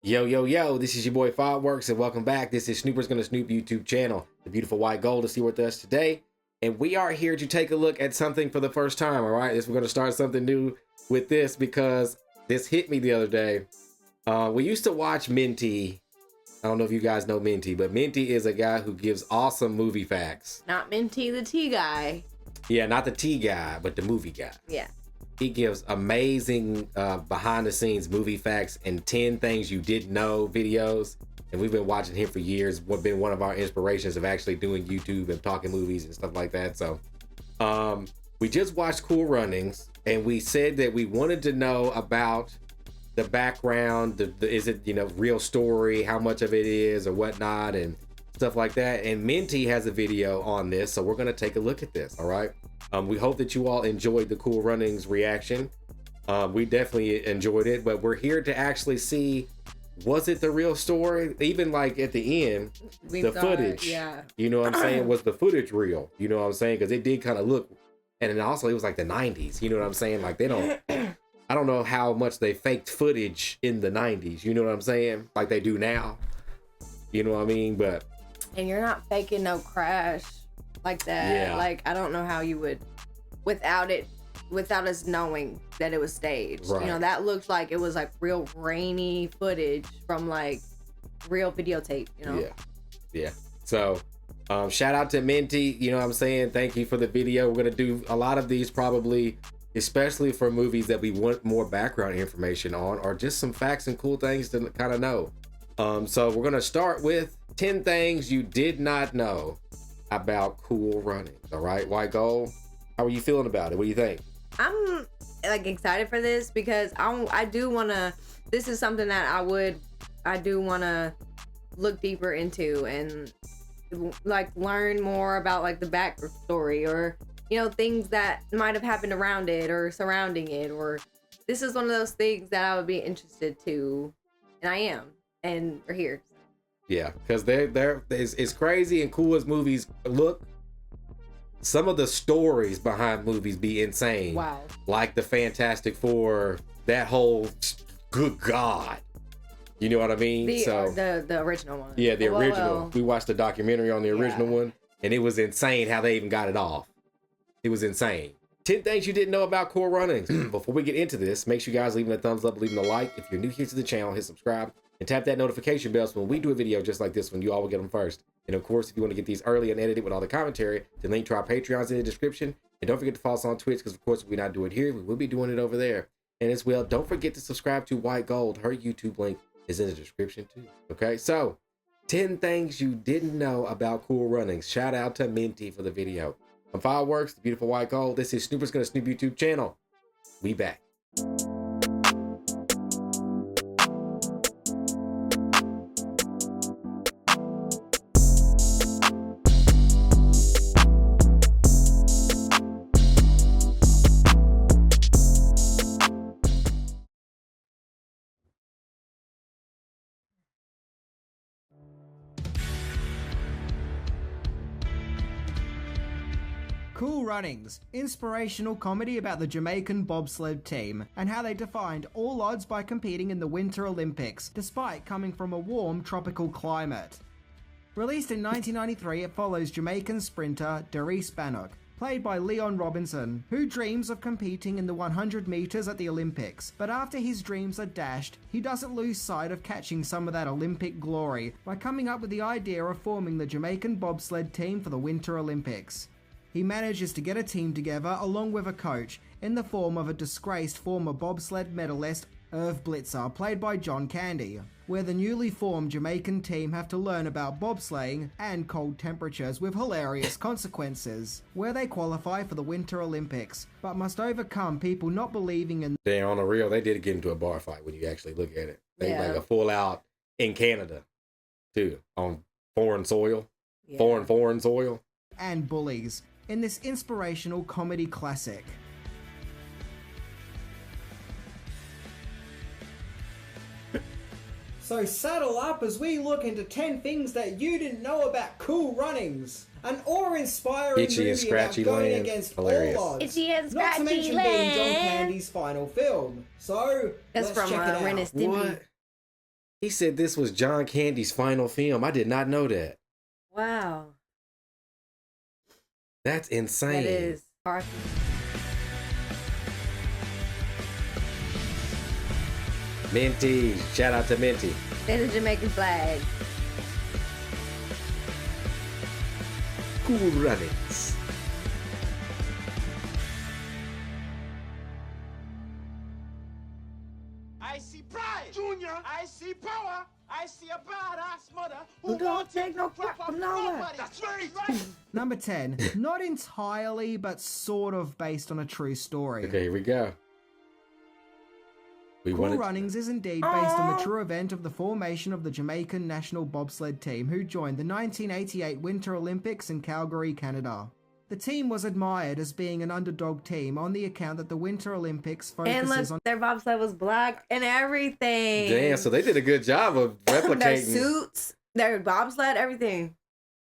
Yo, yo, yo, this is your boy Fireworks, and welcome back. This is Snoopers Gonna Snoop YouTube channel, the beautiful white gold to see with us today. And we are here to take a look at something for the first time, all right? We're gonna start something new with this because this hit me the other day. We used to watch Minty. I don't know if you guys know Minty, but Minty is a guy who gives awesome movie facts. Not Minty the tea guy. Yeah, not the tea guy, but the movie guy. Yeah. He gives amazing behind the scenes movie facts and 10 things you didn't know videos. And we've been watching him for years. Been one of our inspirations of actually doing YouTube and talking movies and stuff like that. So we just watched Cool Runnings and we said that we wanted to know about the background. Is it, real story, how much of it is or whatnot and stuff like that. And Minty has a video on this. So we're going to take a look at this. All right. We hope that you all enjoyed the Cool Runnings reaction. We definitely enjoyed it, but we're here to actually see, was it the real story? Even like at the end, the footage, yeah. You know what I'm saying? Was the footage real? You know what I'm saying? Because it did kind of look, and then also it was like the 90s. You know what I'm saying? Like they don't, I don't know how much they faked footage in the 90s. You know what I'm saying? Like they do now. You know what I mean? But. And you're not faking no crash like that. Yeah. Like I don't know how you would without us knowing that it was staged. Right. That looked like it was like real grainy footage from like real videotape, Yeah. So shout out to Minty, you know what I'm saying? Thank you for the video. We're gonna do a lot of these probably, especially for movies that we want more background information on or just some facts and cool things to kind of know. So we're gonna start with 10 things you did not know about Cool Runnings. All right, White Gold, how are you feeling about it? What do you think? I'm like excited for this because I do want to, this is something that I do want to look deeper into and like learn more about like the backstory or things that might have happened around it or surrounding it, or this is one of those things that I would be interested to, and I am, and we're here. Yeah, because it's crazy and cool as movies look. Some of the stories behind movies be insane. Wow. Like the Fantastic Four, that whole, good God. You know what I mean? The original one. Yeah, the original. Well. We watched the documentary on the original one, and it was insane how they even got it off. It was insane. 10 things you didn't know about Cool Runnings. Before we get into this, make sure you guys leaving a thumbs up, leaving a like. If you're new here to the channel, hit subscribe and tap that notification bell so when we do a video just like this one, you all will get them first. And of course, if you want to get these early and edited with all the commentary, the link to our Patreon's in the description. And don't forget to follow us on Twitch because of course, if we not do it here, we will be doing it over there. And as well, don't forget to subscribe to White Gold. Her YouTube link is in the description too. Okay, so 10 things you didn't know about Cool Runnings. Shout out to Minty for the video. I'm Fireworks, the beautiful White Gold. This is Snoopers Gonna Snoop YouTube channel. We back. Cool Runnings, inspirational comedy about the Jamaican bobsled team and how they defied all odds by competing in the Winter Olympics, despite coming from a warm tropical climate. Released in 1993, it follows Jamaican sprinter Darius Bannock, played by Leon Robinson, who dreams of competing in the 100 meters at the Olympics, but after his dreams are dashed, he doesn't lose sight of catching some of that Olympic glory by coming up with the idea of forming the Jamaican bobsled team for the Winter Olympics. He manages to get a team together along with a coach in the form of a disgraced former bobsled medalist Irv Blitzer, played by John Candy, where the newly formed Jamaican team have to learn about bobsleighing and cold temperatures with hilarious consequences, where they qualify for the Winter Olympics, but must overcome people not believing in. They're on the real, they did get into a bar fight when you actually look at it. They like a full out in Canada too, on foreign soil, foreign soil. And bullies in this inspirational comedy classic. So saddle up as we look into 10 things that you didn't know about Cool Runnings. An awe-inspiring Itchy and movie scratchy about going land. against Hilarious. all odds. Itchy and Not to scratchy mention being John land. Candy's final film. So That's let's from check it out. Ren and Stimpy. What? He said this was John Candy's final film. I did not know that. Wow. That's insane. That is. Minty. Shout out to Minty. There's a Jamaican flag. Cool Runnings. I see pride, Junior. I see power. I see a badass mother Who don't take no crap from nowhere. That's right. Number 10. Not entirely, but sort of based on a true story. Okay, here we go. Cool Runnings is indeed based on the true event of the formation of the Jamaican national bobsled team who joined the 1988 Winter Olympics in Calgary, Canada. The team was admired as being an underdog team on the account that the Winter Olympics And focuses look, on their bobsled was black and everything. Damn, so they did a good job of replicating. Their suits, their bobsled, everything.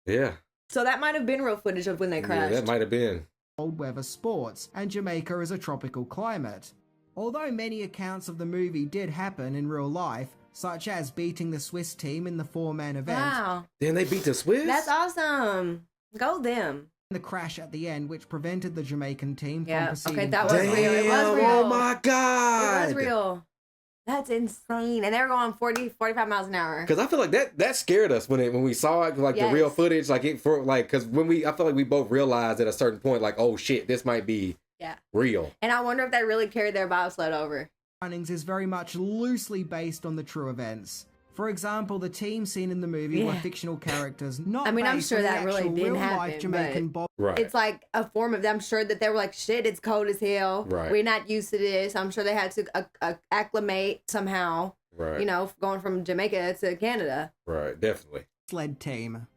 Yeah. So that might have been real footage of when they crashed. Yeah, that might have been. cold weather sports, and Jamaica is a tropical climate. Although many accounts of the movie did happen in real life, such as beating the Swiss team in the four-man event, Wow. Then they beat the Swiss? That's awesome. Go them. the crash at the end which prevented the Jamaican team Yeah, from proceeding. okay, that was Damn, real. It was real. oh my God. It was real. That's insane. And they were going 45 miles an hour. Because I feel like that scared us when we saw it, like the real Yes. footage, like it for like because I feel like we both realized at a certain point, like, oh shit, this might be real. And I wonder if they really carried their bobsled over. Runnings is very much loosely based on the true events. For example, the team seen in the movie were fictional characters, not I mean, I'm based sure on the that really actual didn't real-life happen, Jamaican but- Right. It's like a form of them. I'm sure that they were like, shit, it's cold as hell. Right. We're not used to this. I'm sure they had to acclimate somehow, Right. you know, going from Jamaica to Canada. Right. Definitely. sled team.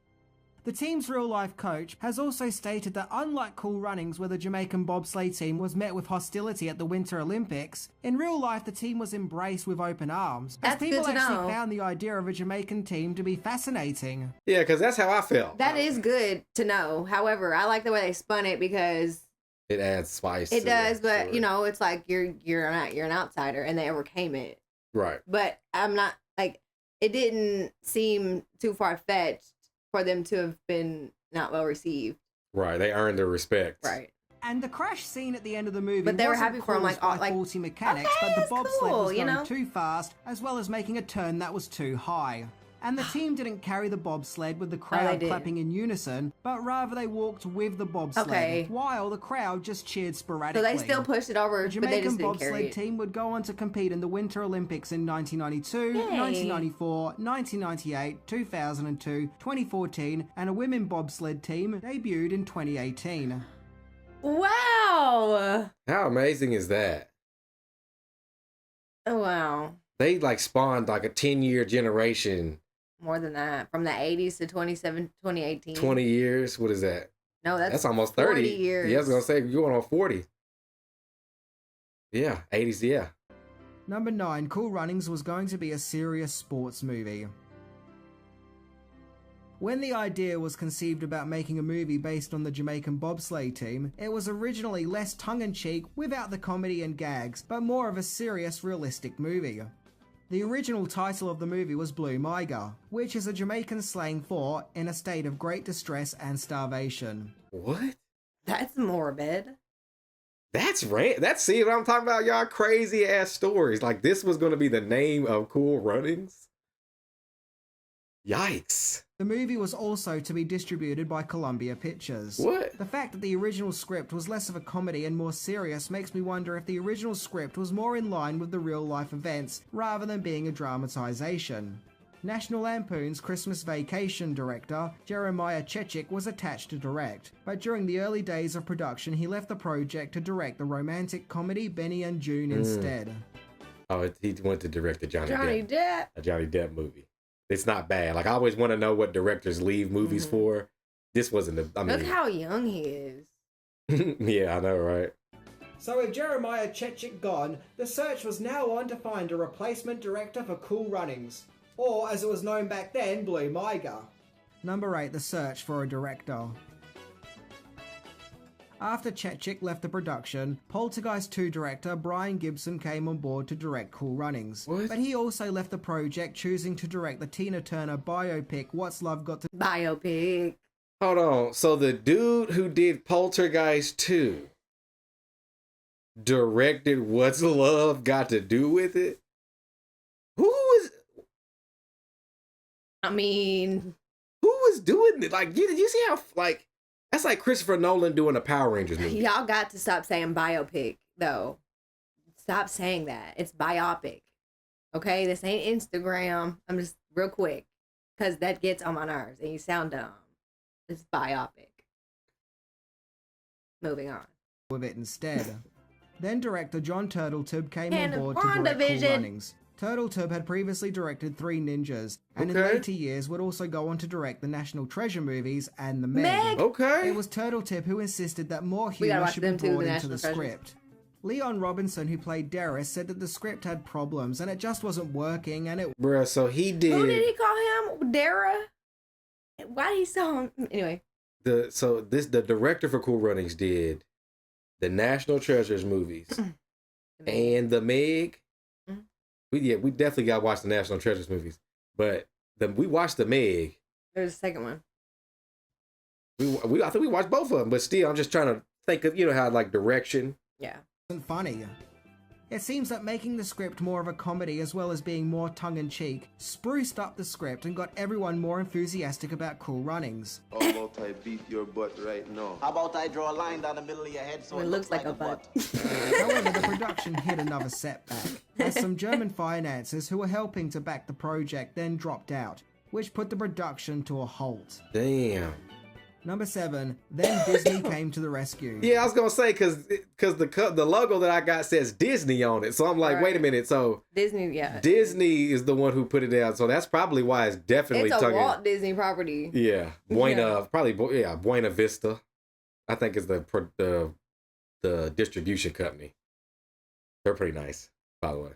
The team's real-life coach has also stated that unlike Cool Runnings, where the Jamaican bobsleigh team was met with hostility at the Winter Olympics, in real life the team was embraced with open arms, as That's people good to actually know. found the idea of a Jamaican team to be fascinating. Yeah, because that's how I felt. That is good to know. However, I like the way they spun it because It adds spice. it to does, the but story. you know, it's like you're an outsider and they overcame it. Right. But I'm not like, it didn't seem too far-fetched for them to have been not well received. Right. They earned their respect. Right. And the crash scene at the end of the movie But they were wasn't happy for him, caused like, by like, faulty mechanics, okay, but the that's bobsled cool, was you going know? too fast, as well as making a turn that was too high. And the team didn't carry the bobsled with the crowd did. clapping in unison, but rather they walked with the bobsled, Okay. while the crowd just cheered So sporadically. they still pushed it over, The but they Jamaican just didn't carry bobsled it. team would go on to compete in the Winter Olympics in 1992, Yay. 1994, 1998, 2002, 2014, and a women bobsled team debuted in 2018. Wow. How amazing is that? Oh, wow. They like spawned like a 10-year generation. More than that. From the 80s to 2018. 20 years. What is that? No, That's almost 30 40 years. Yeah, I was gonna say you're going on 40. Yeah, 80s. Yeah. Number 9, Cool Runnings was going to be a serious sports movie. When the idea was conceived about making a movie based on the Jamaican bobsleigh team, it was originally less tongue-in-cheek without the comedy and gags, but more of a serious, realistic movie. The original title of the movie was Blue Miga, which is a Jamaican slang for in a state of great distress and starvation. What? That's morbid. That's see what I'm talking about, y'all. Crazy ass stories. Like this was gonna be the name of Cool Runnings. Yikes. The movie was also to be distributed by Columbia Pictures. What? The fact that the original script was less of a comedy and more serious makes me wonder if the original script was more in line with the real-life events rather than being a dramatization. National Lampoon's Christmas Vacation director, Jeremiah Chechik, was attached to direct, but during the early days of production he left the project to direct the romantic comedy Benny and June instead. Oh, he went to direct the Johnny Depp. a Johnny Depp movie. It's not bad. Like I always want to know what directors leave movies for. This wasn't the. I mean, Look how young he is. yeah, I know, right? So with Jeremiah Chechik gone, the search was now on to find a replacement director for Cool Runnings, or as it was known back then, Blue Miga. Number 8, the search for a director. After Chechik left the production, Poltergeist 2 director Brian Gibson came on board to direct Cool Runnings. What? But he also left the project, choosing to direct the Tina Turner biopic What's Love Got to Biopic. Hold on. So the dude who did Poltergeist 2 directed What's Love Got to Do with It? Who was I mean, doing it? Like, you see how, like, that's like Christopher Nolan doing a Power Rangers movie. y'all got to stop saying biopic, though. Stop saying that. It's biopic. Okay? This ain't Instagram. I'm just real quick. Because that gets on my nerves and you sound dumb. It's biopic. Moving on. with it instead. Then director John Turtletube came And on board to direct Cool WandaVision. Runnings. Turtletube had previously directed Three Ninjas, and in Okay. later years would also go on to direct the National Treasure movies and The Meg. Meg? Okay. It was Turtletube who insisted that more gotta humor watch should be them too, brought the into the National Treasures. script. Leon Robinson, who played Darris, said that the script had problems and it just wasn't working, and it Bruh, so he did, Who did he call him? Dara? Why did he saw him? Anyway. the director for Cool Runnings did the National Treasures movies and the Meg. Mhm. We definitely got to watch the National Treasures movies, but we watched the Meg. There's a second one. I think we watched both of them, but still, I'm just trying to think of how like direction. Yeah. wasn't funny. It seems that making the script more of a comedy as well as being more tongue-in-cheek spruced up the script and got everyone more enthusiastic about Cool Runnings. How about I beat your butt right now? How about I draw a line down the middle of your head so It looks like a butt. However, the production hit another setback, as some German financiers who were helping to back the project then dropped out, which put the production to a halt. Damn. Number 7, then Disney came to the rescue. Yeah, I was gonna say because the logo that I got says Disney on it, so I'm like, wait a Right. minute, so Disney, yeah. Disney is the one who put it down, so that's probably why it's definitely It's a tongue. Walt Disney property. Yeah, Buena Vista. I think is the distribution company. They're pretty nice, by the way.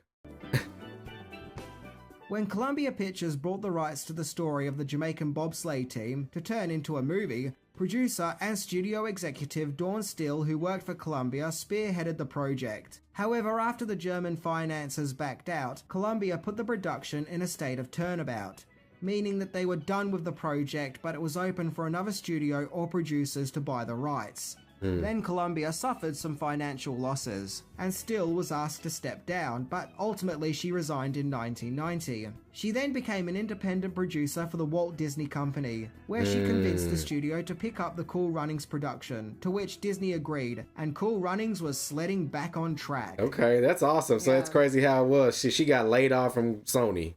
When Columbia Pictures brought the rights to the story of the Jamaican bobsleigh team to turn into a movie, producer and studio executive Dawn Steele, who worked for Columbia, spearheaded the project. However, after the German financiers backed out, Columbia put the production in a state of turnabout, meaning that they were done with the project, but it was open for another studio or producers to buy the rights. Then Columbia suffered some financial losses, and Steele was asked to step down, but ultimately she resigned in 1990. She then became an independent producer for the Walt Disney Company, where she convinced the studio to pick up the Cool Runnings production, to which Disney agreed, and Cool Runnings was sledding back on track. Okay, that's awesome. So it's crazy how it was. She got laid off from Sony,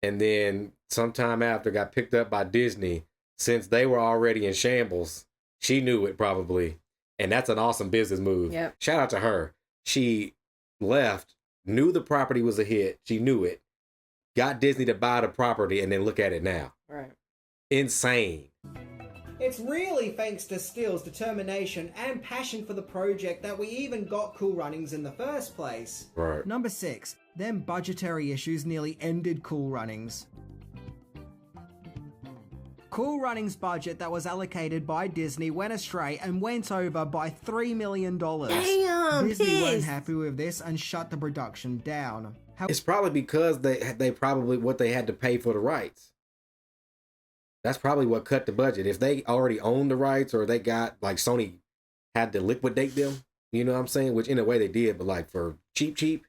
and then sometime after got picked up by Disney. Since they were already in shambles, she knew it probably, and that's an awesome business move. Yep. Shout out to her. She left, knew the property was a hit. She knew it, got Disney to buy the property, and then look at it now. Right. Insane. It's really thanks to Steele's determination and passion for the project that we even got Cool Runnings in the first place. Right. Number 6, then budgetary issues nearly ended Cool Runnings. Cool Runnings' budget that was allocated by Disney went astray and went over by $3 million. Damn, Disney weren't pissed. happy with this and shut the production down. It's probably because they probably what they had to pay for the rights. That's probably what cut the budget. If they already owned the rights or they got like Sony had to liquidate them, you know what I'm saying? Which in a way they did, but like for cheap,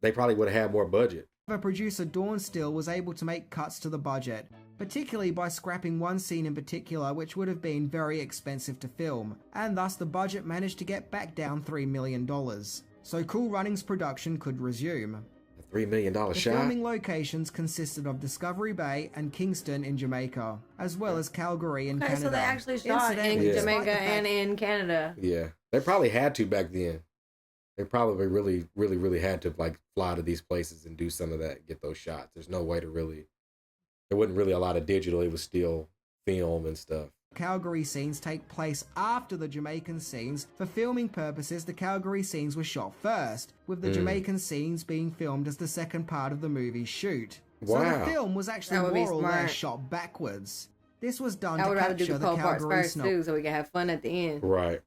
they probably would have had more budget. Producer Dawn Steele was able to make cuts to the budget, particularly by scrapping one scene in particular which would have been very expensive to film, and thus the budget managed to get back down $3 million. So Cool Runnings production could resume. A $3 million The shot. filming locations consisted of Discovery Bay and Kingston in Jamaica, as well as Calgary in Okay, Canada. so they actually shot in Incidentally, despite Jamaica the fact- and in Canada. Yeah, they probably had to back then. They probably really had to like fly to these places and do some of that, get those shots. There's no way to really. There wasn't really a lot of digital. It was still film and stuff. Calgary scenes take place after the Jamaican scenes. For filming purposes, the Calgary scenes were shot first, with the Jamaican scenes being filmed as the second part of the movie's shoot. So Wow. the film was actually That would be more or less smart. shot backwards. This was done I to would rather do capture the the cold parts Calgary first snow. too, so we can have fun at the end. Right.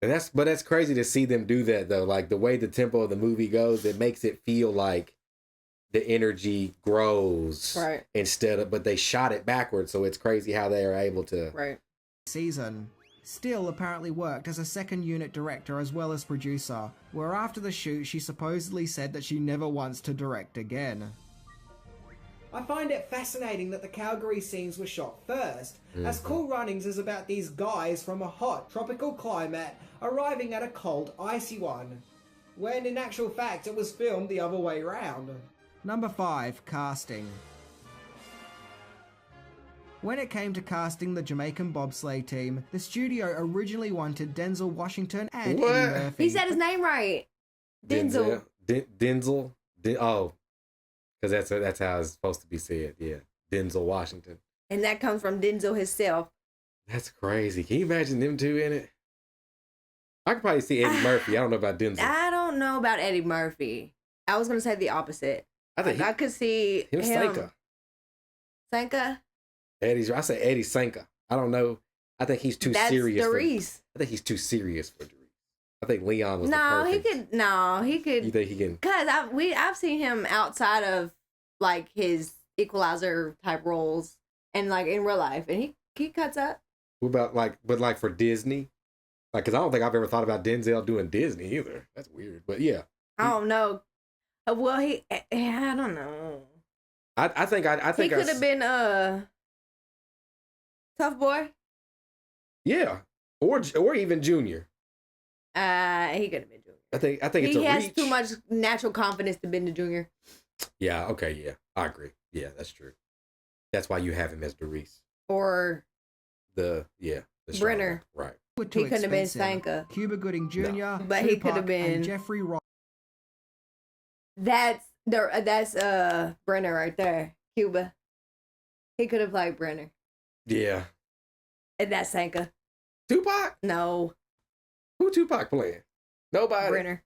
And that's crazy to see them do that though. Like the way the tempo of the movie goes, it makes it feel like the energy grows. Right. But they shot it backwards, so it's crazy how they are able to. Right. Season. Still apparently worked as a second unit director as well as producer, where after the shoot she supposedly said that she never wants to direct again. I find it fascinating that the Calgary scenes were shot first, as Cool Runnings is about these guys from a hot tropical climate arriving at a cold icy one, when in actual fact it was filmed the other way round. Number 5. Casting. When it came to casting the Jamaican bobsleigh team, the studio originally wanted Denzel Washington and What? Eddie Murphy. He said his name right. Denzel. Denzel. Because that's how it's supposed to be said. Yeah, Denzel Washington. And that comes from Denzel himself. That's crazy. Can you imagine them two in it? I could probably see Eddie Murphy. I don't know about Denzel. I don't know about Eddie Murphy. I was going to say the opposite. I think I could see him. Sanka. Sanka? I say Eddie Sanka. I don't know. I think he's too That's serious. Doris. I think he's too serious for Doris. I think Leon was No, the he perfect. he could. You think he can? Cause I've seen him outside of like his Equalizer type roles and like in real life, and he cuts up. What about but for Disney? Like, cause I don't think I've ever thought about Denzel doing Disney either. That's weird, but yeah. I don't know. Well, I don't know. I think He could have been Tough Boy. Yeah, or even Junior. He could have been Junior. I think it's He a has reach. too much natural confidence to be the Junior. Yeah. Okay. Yeah. I agree. Yeah, that's true. That's why you have him as Doris. Or The strong Brenner. one. Right. Were he too couldn't have been expensive. Sanka. Cuba Gooding Jr., But he Tupac, could have been- and Jeffrey Ross. That's Brenner right there. Cuba. He could have played Brenner. Yeah. And that's Sanka. Tupac. No. Who Tupac playing? Nobody. Brenner.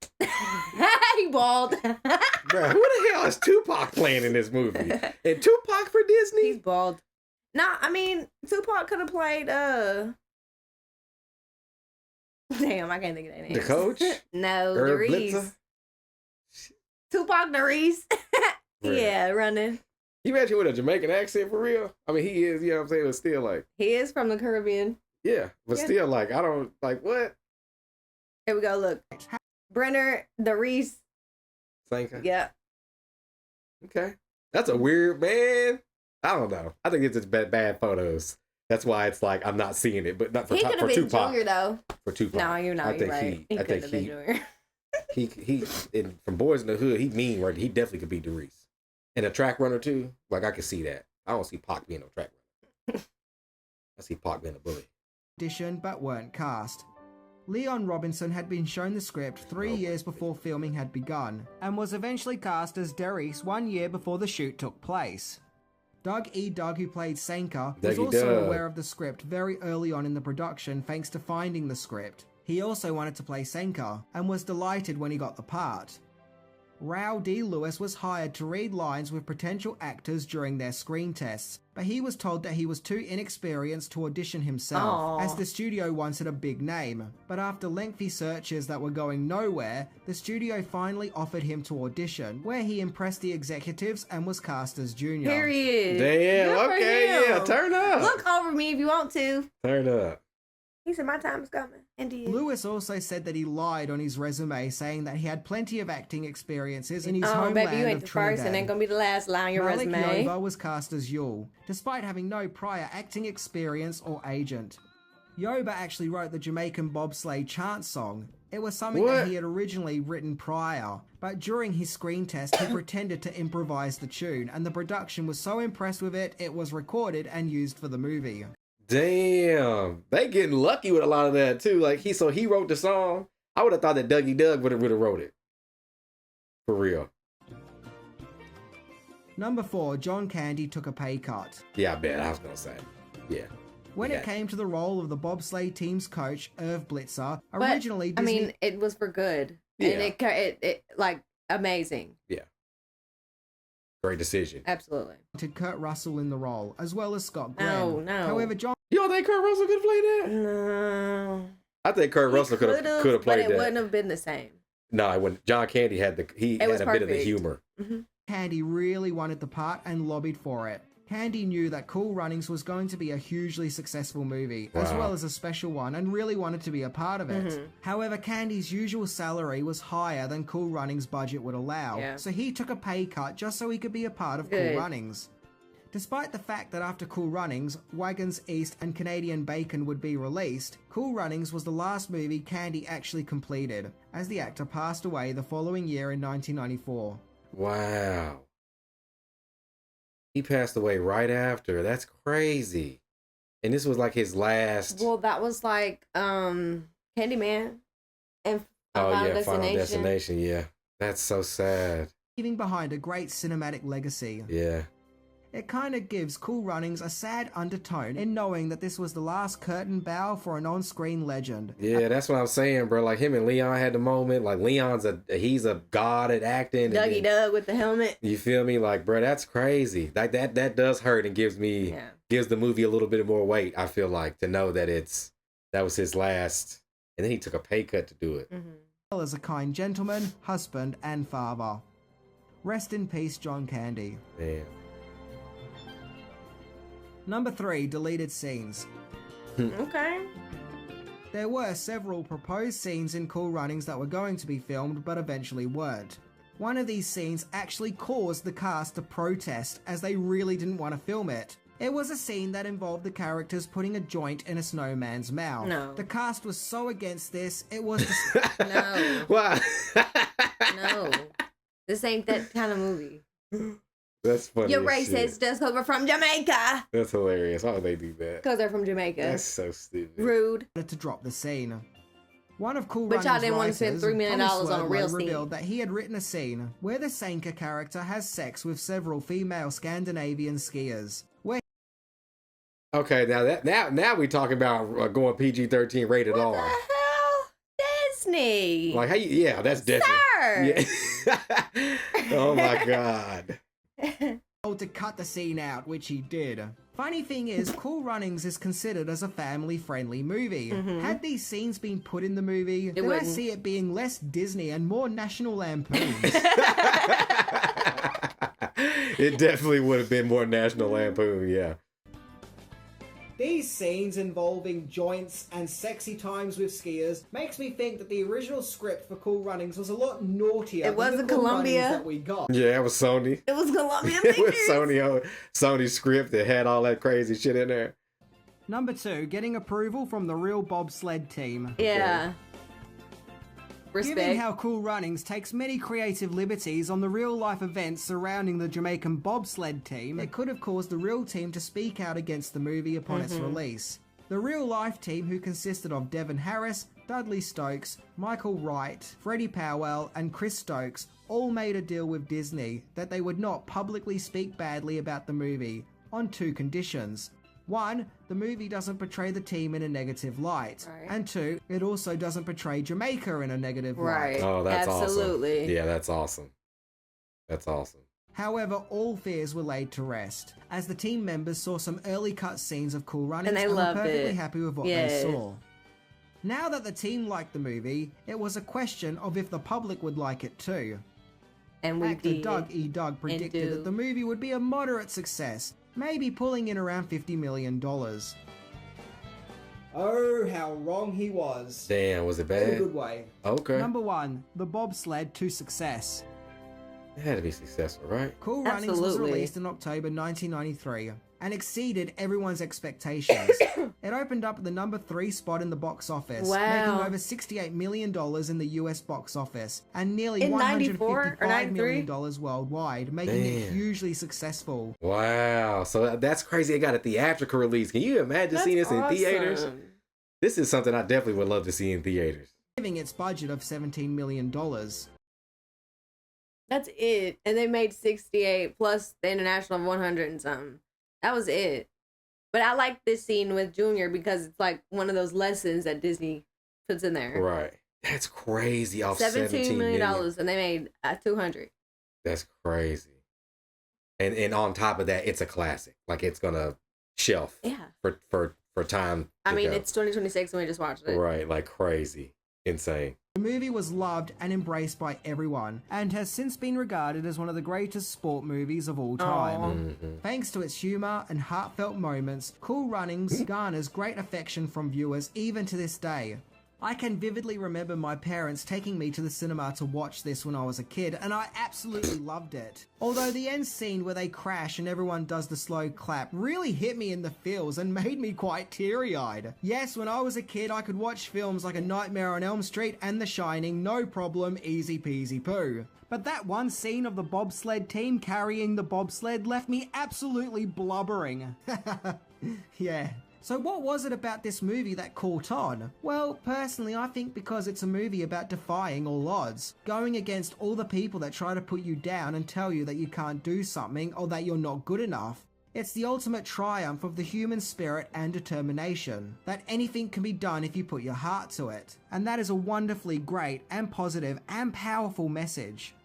He bald. Bruh, who the hell is Tupac playing in this movie? And Tupac for Disney? He's bald. No, I mean Tupac could have played damn, I can't think of that name. The coach? No, Herb Doris. Blitzer? Tupac Doris. Right. Yeah, running. You imagine with a Jamaican accent for real? I mean, he is, you know what I'm saying? But still, like, He is from the Caribbean. yeah. But Yeah. still, like, I don't, like, what? Here we go, look. Brenner, Doris. Sanka? Yeah. Okay. That's a weird, man. I don't know. I think it's just bad photos. That's why it's like, I'm not seeing it. But not for, He could for have been Tupac. Junior though. For Tupac. No, you're not. You're right. He I could think have been Junior. he from Boys in the Hood, he mean right. He definitely could be Doris. And a track runner too. Like I can see that. I don't see Pac being no track runner. I see Pac being a bully. Audition but weren't cast. Leon Robinson had been shown the script 3 years before filming had begun, and was eventually cast as Doris 1 year before the shoot took place. Doug E. Doug, who played Sanka, was Dougie also Doug. aware of the script very early on in the production thanks to finding the script. He also wanted to play Sanka, and was delighted when he got the part. Rao D. Lewis was hired to read lines with potential actors during their screen tests, but he was told that he was too inexperienced to audition himself, Aw. as the studio wanted a big name. But after lengthy searches that were going nowhere, the studio finally offered him to audition, where he impressed the executives and was cast as Junior. Period. Damn. Good for Okay. him. Yeah. Turn up. Look over me if you want to. Turn up. He said my time is coming. Indeed. Lewis also said that he lied on his resume, saying that he had plenty of acting experiences in his Oh, homeland baby, you ain't of the Trinidad. first and ain't gonna be the last line on your Malik resume. Yoba was cast as Yule, despite having no prior acting experience or agent. Yoba actually wrote the Jamaican bobsleigh chant song. It was something What? that he had originally written prior, but during his screen test he pretended to improvise the tune, and the production was so impressed with it, it was recorded and used for the movie. Damn. They getting lucky with a lot of that too. Like he wrote the song. I would have thought that Dougie Doug would have wrote it. For real. Number 4, John Candy took a pay cut. Yeah, I bet. I was gonna say. Yeah. When Yeah. it came to the role of the bobsleigh team's coach, Irv Blitzer, But, originally Disney... I mean, it was for good. Yeah. And it like amazing. Yeah. Great decision. Absolutely. wanted Kurt Russell in the role, as well as Scott Glenn. No. However, John You don't think Kurt Russell could have played that? No. I think Kurt Russell could have played but it that. wouldn't have been the same. No, it wouldn't. John Candy had a bit of the perfect. humor. Candy really wanted the part and lobbied for it. Candy knew that Cool Runnings was going to be a hugely successful movie, as Wow. well as a special one, and really wanted to be a part of it. However, Candy's usual salary was higher than Cool Runnings' budget would allow, Yeah. so he took a pay cut just so he could be a part of Good. Cool Runnings. Despite the fact that after Cool Runnings, Wagons East and Canadian Bacon would be released, Cool Runnings was the last movie Candy actually completed, as the actor passed away the following year in 1994. Wow. He passed away right after. That's crazy. And this was like his last. Well, that was like Candyman and Final Destination. Yeah. That's so sad. Leaving behind a great cinematic legacy. Yeah. It kind of gives Cool Runnings a sad undertone in knowing that this was the last curtain bow for an on-screen legend. Yeah, that's what I'm saying, bro. Like him and Leon had the moment. Like he's a god at acting. Dougie Doug with the helmet. You feel me? Like, bro, that's crazy. Like that does hurt and gives the movie a little bit more weight, I feel like, to know that that was his last, and then he took a pay cut to do it. Well, as a kind gentleman, husband, and father. Rest in peace, John Candy. Damn. Number 3, deleted scenes. Okay. There were several proposed scenes in Cool Runnings that were going to be filmed but eventually weren't. One of these scenes actually caused the cast to protest as they really didn't want to film it. It was a scene that involved the characters putting a joint in a snowman's mouth. No. The cast was so against this, it was... No. Wow. No. This ain't that kind of movie. That's funny. You're as shit. racist just because we're from Jamaica. That's hilarious. Why would they do that? Because they're from Jamaica. That's so stupid. Rude. to drop the scene. One of Cool But y'all Runnings' didn't want to spend writers, $3 million Tommy on a real Swerdlow, scene. revealed that he had written a scene where the Sanka character has sex with several female Scandinavian skiers. Where Okay, now we talking about going PG-13 rated What R. the hell? Disney. Like, how you, yeah, that's different. Sir. Yeah. Oh my God. told to cut the scene out, which he did. Funny thing is, Cool Runnings is considered as a family-friendly movie. Had these scenes been put in the movie, then I wouldn't. see it being less Disney and more National Lampoon. It definitely would have been more National Lampoon, yeah. These scenes involving joints and sexy times with skiers makes me think that the original script for Cool Runnings was a lot naughtier It wasn't than the Cool Columbia. Runnings that we got. Yeah, it was Sony. It was Columbia It was Pictures. Sony's script that had all that crazy shit in there. Number 2, getting approval from the real bobsled team. Yeah. Given Respect. how Cool Runnings takes many creative liberties on the real-life events surrounding the Jamaican bobsled team, it could have caused the real team to speak out against the movie upon its release. The real-life team, who consisted of Devin Harris, Dudley Stokes, Michael Wright, Freddie Powell, and Chris Stokes, all made a deal with Disney that they would not publicly speak badly about the movie, on 2 conditions. 1, the movie doesn't portray the team in a negative light. Right. And 2, it also doesn't portray Jamaica in a negative Right. light. Oh, that's Absolutely. awesome. Yeah, that's awesome. That's awesome. However, all fears were laid to rest, as the team members saw some early cut scenes of Cool Runnings And they were loved perfectly it. happy with what Yes. they saw. Now that the team liked the movie, it was a question of if the public would like it too. And we Actor did. Doug E. Doug predicted do. that the movie would be a moderate success, maybe pulling in around $50 million. Oh, how wrong he was. Damn, was it In a bad? good way. Okay. Number 1, the bobsled to success. It had to be successful, right? Cool Runnings was Absolutely. released in October 1993 and exceeded everyone's expectations. It opened up at the number 3 spot in the box office, Wow. making over $68 million in the US box office and nearly In 94 or $155 93? million worldwide, making it Damn. hugely successful. Wow. So that's crazy. It got a theatrical release. Can you imagine seeing this in theaters? awesome. This is something I definitely would love to see in theaters. Giving its budget of $17 million. That's it. And they made 68 plus the international of 100 and something. That was it. But I like this scene with Junior because it's like one of those lessons that Disney puts in there. Right. That's crazy. Off $17 $17 million million. and they made 200. That's crazy. And on top of that, it's a classic. Like it's gonna shelf for time. I mean, go. it's 2026 and we just watched it. Right, like crazy, insane. The movie was loved and embraced by everyone, and has since been regarded as one of the greatest sport movies of all time. Thanks to its humour and heartfelt moments, Cool Runnings garners great affection from viewers even to this day. I can vividly remember my parents taking me to the cinema to watch this when I was a kid, and I absolutely loved it. Although the end scene where they crash and everyone does the slow clap really hit me in the feels and made me quite teary-eyed. Yes, when I was a kid I could watch films like A Nightmare on Elm Street and The Shining, no problem, easy peasy poo. But that one scene of the bobsled team carrying the bobsled left me absolutely blubbering. Yeah. So what was it about this movie that caught on? Well, personally, I think because it's a movie about defying all odds, going against all the people that try to put you down and tell you that you can't do something or that you're not good enough. It's the ultimate triumph of the human spirit and determination, that anything can be done if you put your heart to it. And that is a wonderfully great and positive and powerful message.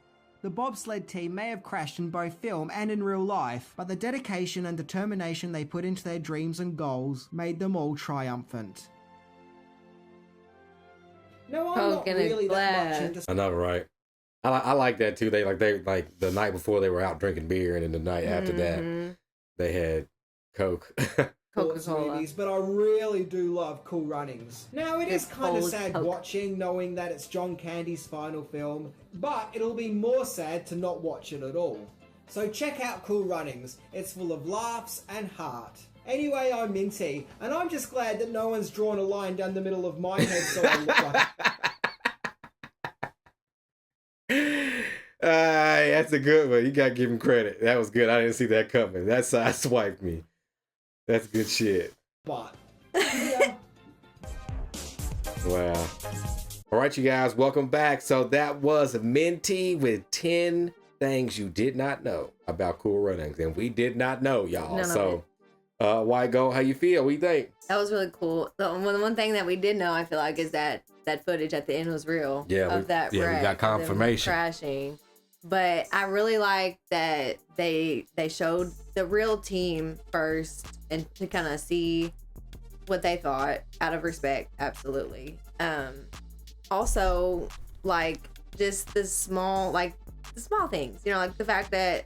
The bobsled team may have crashed in both film and in real life, but the dedication and determination they put into their dreams and goals made them all triumphant. No, I'm not really that much into... I know, right? I like that too. They like the night before they were out drinking beer, and then the night after that they had Coke. Coca-Cola. Movies, but I really do love Cool Runnings. Now, it is kind of sad watching, knowing that it's John Candy's final film, but it'll be more sad to not watch it at all. So check out Cool Runnings. It's full of laughs and heart. Anyway, I'm Minty, and I'm just glad that no one's drawn a line down the middle of my head so I look like... That's a good one. You gotta give him credit. That was good. I didn't see that coming. That sideswiped me. That's good shit. But, yeah. Wow. All right, you guys, welcome back. So that was Minty with 10 things you did not know about Cool Runnings, and we did not know, y'all. So, why go? How you feel? What you think? That was really cool. The one thing that we did know, I feel like, is that footage at the end was real. Yeah, we got confirmation. Crashing. But I really like that they showed the real team first and to kind of see what they thought out of respect. Absolutely. Also, like, just the small things, you know, like the fact that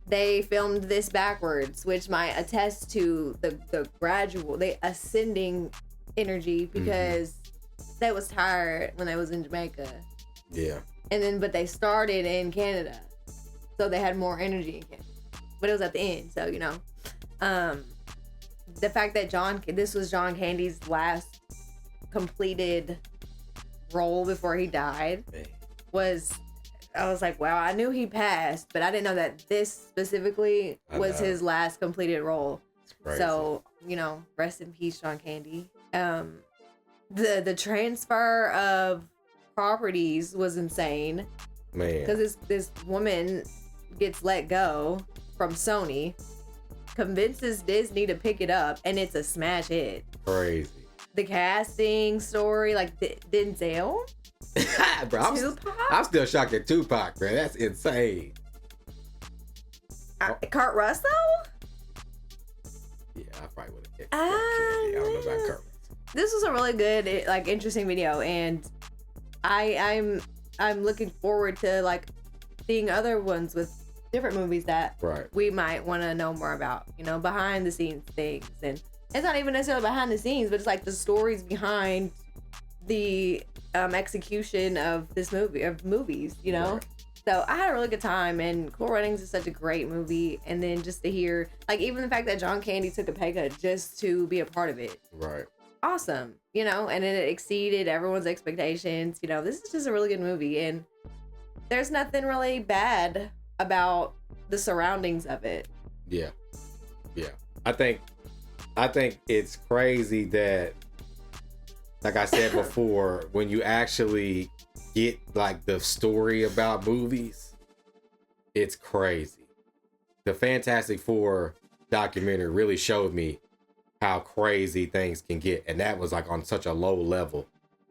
they filmed this backwards, which might attest to the ascending energy, because they was tired when they was in Jamaica. Yeah. And then, but they started in Canada, so they had more energy in Canada. But it was at the end, so, you know. The fact that this was John Candy's last completed role before he died I was like, wow, I knew he passed, but I didn't know that this specifically was his last completed role. So, you know, rest in peace, John Candy. The transfer of properties was insane, man, because this woman gets let go from Sony, convinces Disney to pick it up, and it's a smash hit. Crazy. The casting story, like Denzel, bro, Tupac? I'm still shocked at Tupac, man. That's insane. Kurt Russell. Yeah, I probably would have. I don't know about Kurt Russell. This was a really good, like, interesting video, and I'm looking forward to, like, seeing other ones with different movies that we might want to know more about, you know, behind the scenes things. And it's not even necessarily behind the scenes, but it's like the stories behind the execution of movies, you know. So I had a really good time, and Cool Runnings is such a great movie. And then just to hear, like, even the fact that John Candy took a pay cut just to be a part of it, awesome, you know. And it exceeded everyone's expectations. You know, this is just a really good movie, and there's nothing really bad about the surroundings of it. Yeah. I think it's crazy that, like I said before, when you actually get, like, the story about movies, it's crazy. The Fantastic Four documentary really showed me how crazy things can get, and that was, like, on such a low level.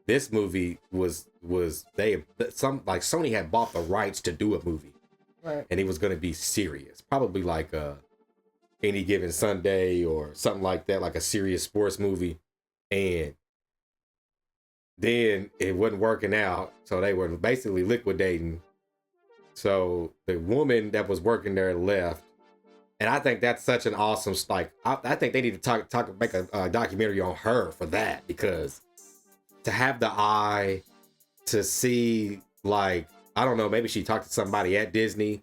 This movie was Sony had bought the rights to do a movie, Right. and it was going to be serious, probably like Any Given Sunday or something like that, like a serious sports movie. And then it wasn't working out, so they were basically liquidating. So the woman that was working there left, and I think that's such an awesome, like, I think they need to make a documentary on her for that, because to have the eye to see, like, I don't know, maybe she talked to somebody at Disney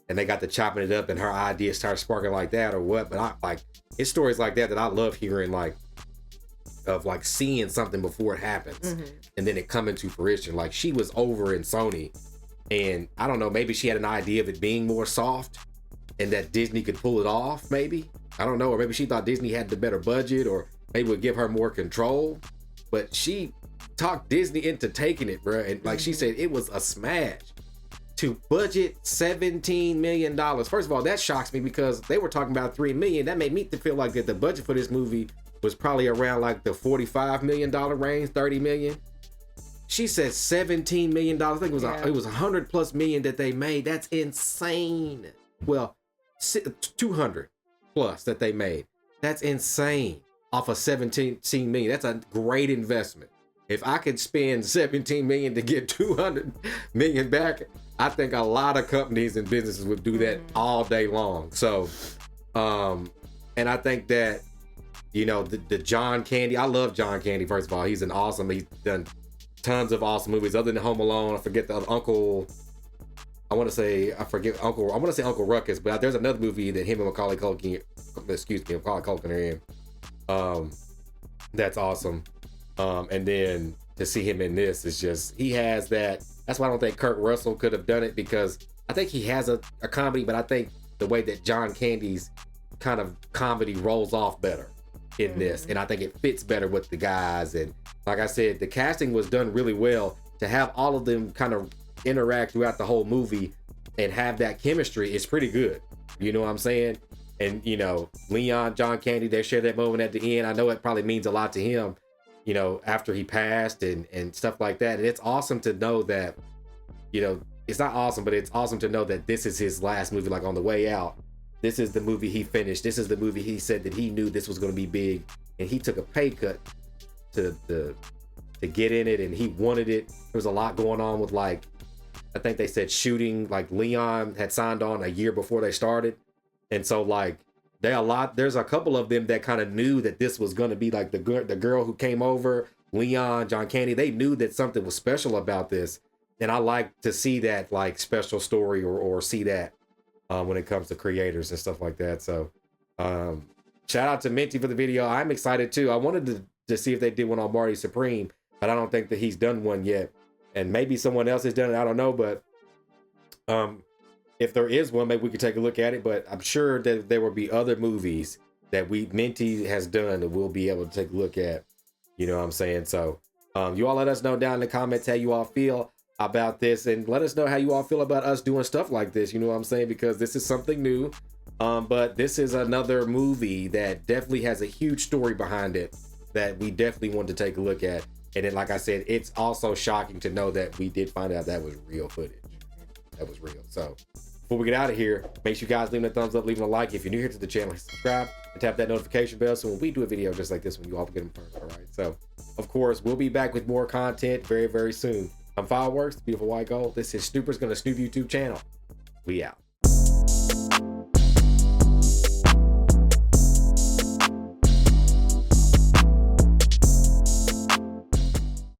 and they got to chopping it up and her ideas started sparking like that or what. But it's stories like that I love hearing, like, of like seeing something before it happens and then it coming to fruition. Like, she was over in Sony, and I don't know, maybe she had an idea of it being more soft and that Disney could pull it off, maybe. I don't know, or maybe she thought Disney had the better budget or maybe would give her more control. But she talked Disney into taking it, bro. And like she said, it was a smash. To budget $17 million. First of all, that shocks me because they were talking about $3 million. That made me feel like that the budget for this movie was probably around like the $45 million range, $30 million. She said $17 million. I think it was 100 plus million that they made. That's insane. Well, 200 plus that they made. That's insane. Off of 17 million. That's a great investment. If I could spend 17 million to get 200 million back, I think a lot of companies and businesses would do that all day long. So, and I think that, you know, the John Candy, I love John Candy. First of all, he's he's done tons of awesome movies other than Home Alone. I forget the Uncle, I want to say Uncle Ruckus, but there's another movie that him and Macaulay Culkin are in. That's awesome. And then to see him in this is just, he has that. That's why I don't think Kurt Russell could have done it, because I think he has a comedy, but I think the way that John Candy's kind of comedy rolls off better in this, and I think it fits better with the guys. And like I said, the casting was done really well. To have all of them kind of interact throughout the whole movie and have that chemistry is pretty good. You know what I'm saying? And, you know, Leon, John Candy, they share that moment at the end. I know it probably means a lot to him, you know, after he passed and stuff like that. And it's awesome to know that, you know, it's not awesome, but it's awesome to know that this is his last movie. Like, on the way out, this is the movie he finished. This is the movie he said that he knew this was going to be big, and he took a pay cut to get in it, and he wanted it. There was a lot going on with, like, I think they said shooting, like Leon had signed on a year before they started. And so, like, there's a couple of them that kind of knew that this was going to be like the girl who came over, Leon, John Candy, they knew that something was special about this. And I like to see that, like, special story or see that when it comes to creators and stuff like that. So shout out to Minty for the video. I'm excited too. I wanted to see if they did one on Marty Supreme, but I don't think that he's done one yet. And maybe someone else has done it. I don't know, but if there is one, maybe we could take a look at it. But I'm sure that there will be other movies that Minty has done that we'll be able to take a look at. You know what I'm saying? So you all let us know down in the comments how you all feel about this, and let us know how you all feel about us doing stuff like this. You know what I'm saying? Because this is something new. But this is another movie that definitely has a huge story behind it that we definitely want to take a look at. And then, like I said, it's also shocking to know that we did find out that was real footage. That was real. So before we get out of here, make sure you guys leave a thumbs up, leaving a like. If you're new here to the channel, subscribe and tap that notification bell so when we do a video just like this one, you all get them first. All right. So, of course, we'll be back with more content very, very soon. I'm Fireworks, the beautiful white gold. This is Snoopers Gonna Snoop YouTube channel. We out.